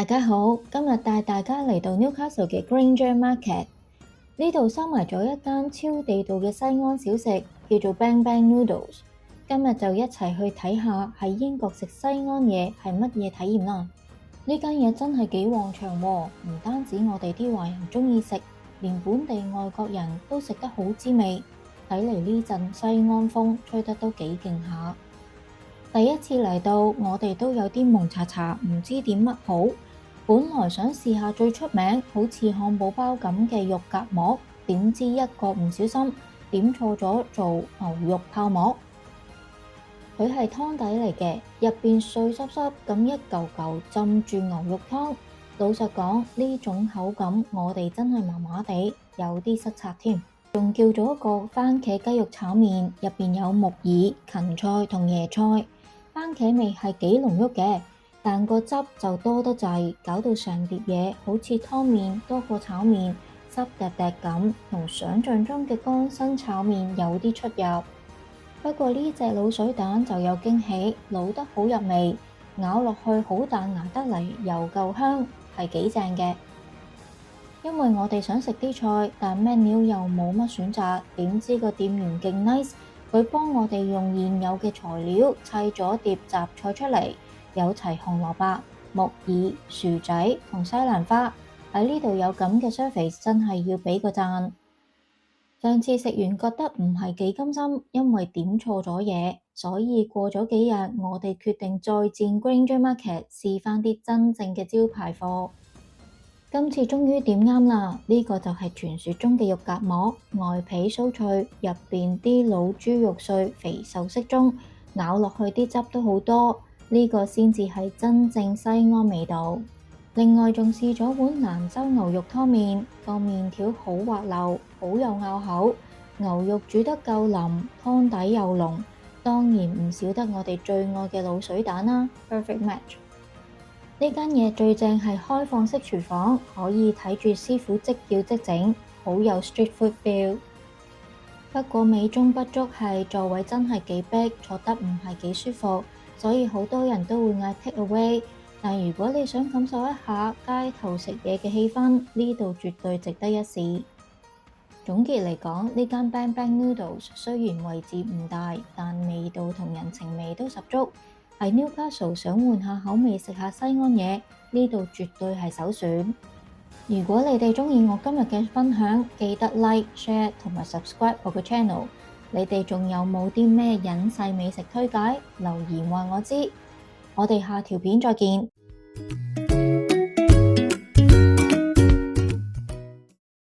大家好，今日帶大家嚟到 Newcastle 嘅 Granger Market，呢度收埋咗一間超地道嘅西安小食，叫做 Bang Bang Noodles。今日就一齊去睇下喺英國食西安嘢係乜嘢體驗啦。呢間嘢真係幾旺場喎，唔單止我哋啲華人鍾意食，連本地外國人都食得好滋味。睇嚟呢陣西安風吹得都幾勁下。第一次嚟到，我哋都有啲蒙查查，唔知點乜好。本來想試下最出名，好似漢堡包咁嘅肉夾饃，點知一個唔小心點錯咗做牛肉泡饃。佢係湯底嚟嘅，入邊碎濕濕咁一嚿嚿浸住牛肉湯。老實講，呢種口感我哋真係麻麻地，有啲失策添。仲叫咗個番茄雞肉炒麵，入邊有木耳、芹菜同椰菜。番茄味係幾濃郁嘅，但個汁就多得滯，搞到成碟嘢好似湯麵多過炒麵，濕滴滴咁，同想象中嘅乾身炒麵有啲出入。不過呢隻滷水蛋就有驚喜，滷得好入味，咬落去好彈牙得嚟，又夠香，係幾正嘅。因為我哋想食啲菜，但 menu 又冇乜選擇，點知個店員勁 nice。佢幫我哋用現有嘅材料砌咗碟雜菜出嚟，有齊紅蘿蔔、木耳、薯仔同西蘭花。喺呢度有咁嘅 service， 真係要俾個讚。上次食完覺得唔係幾甘心，因為點錯咗嘢，所以過咗幾日，我哋決定再戰 Granger Market 試返啲真正嘅招牌貨。今次終於點啱啦！呢個就係傳說中嘅肉夾饃，外皮酥脆，入邊啲老豬肉碎肥瘦適中，咬落去啲汁都好多，呢個先至係真正西安味道。另外仲試咗碗蘭州牛肉湯麵，個麵條好滑溜，好有咬口，牛肉煮得夠腍，湯底又濃，當然唔少得我哋最愛嘅滷水蛋啦，perfect match。呢間嘢最正係開放式廚房，可以睇住師傅即叫即整，好有 street food feel。不過美中不足係座位真係幾逼，坐得唔係幾舒服，所以好多人都會嗌 take away。但如果你想感受一下街頭食嘢嘅氣氛，呢度絕對值得一試。總結嚟講，呢間 Bang Bang Noodles 雖然位置唔大，但味道同人情味都十足。喺 Newcastle 想換下口味食下西安嘢，呢度絕對係首選。如果你哋鍾意我今日嘅分享，記得 like、share 同埋 subscribe 我個 channel。你哋仲有冇啲咩隱世美食推介？留言話我知。我哋下條片再見。